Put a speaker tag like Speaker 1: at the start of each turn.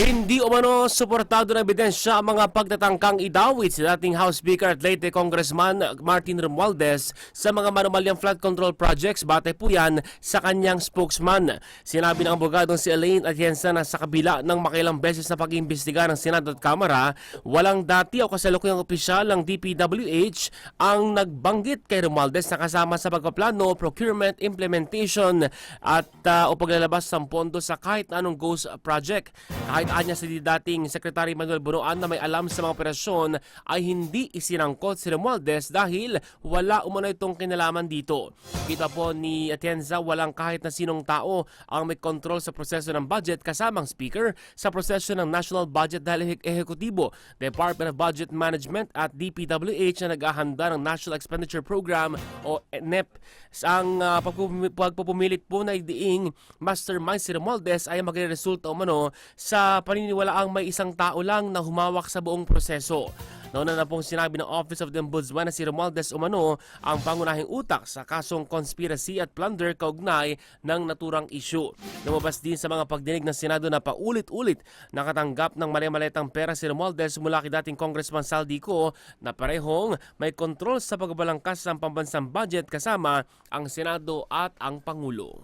Speaker 1: Hindi umano suportado ng ebidensya ang mga pagtatangkang idawit si dating House Speaker at Leyte Congressman Martin Romualdez sa mga manumalyang flood control projects. Batay po yan sa kanyang spokesman. Sinabi ng abogadong si Elaine Atienza na sa kabila ng makilang beses na pag-iimbestiga ng Senado at Kamara, walang dati o kasalukuyang opisyal ng DPWH ang nagbanggit kay Romualdez na kasama sa pagpaplano, procurement, implementation at o paglalabas ng pondo sa kahit anong ghost project. Kahit anya sa dating Secretary Manuel Bunuan na may alam sa mga operasyon ay hindi isinangkot si Romualdez dahil wala umano itong kinalaman dito. Kita po ni Atienza, walang kahit na sinong tao ang may control sa proseso ng budget kasamang speaker sa proseso ng national budget dahil ehekutibo, Department of Budget Management at DPWH na naghahanda ng National Expenditure Program o NEP. Ang pagpupumilit po na idiing mastermind si Romualdez ay magre-resulta umano sa paniniwalaang may isang tao lang na humawak sa buong proseso. Nauna na pong sinabi ng Office of the Ombudsman na si Romualdez umano ang pangunahing utak sa kasong conspiracy at plunder kaugnay ng naturang issue. Lumabas din sa mga pagdinig ng Senado na paulit-ulit nakatanggap ng mali-maletang pera si Romualdez mula kay dating Congressman Saldico na parehong may kontrol sa pagbabalangkas ng pambansang budget kasama ang Senado at ang Pangulo.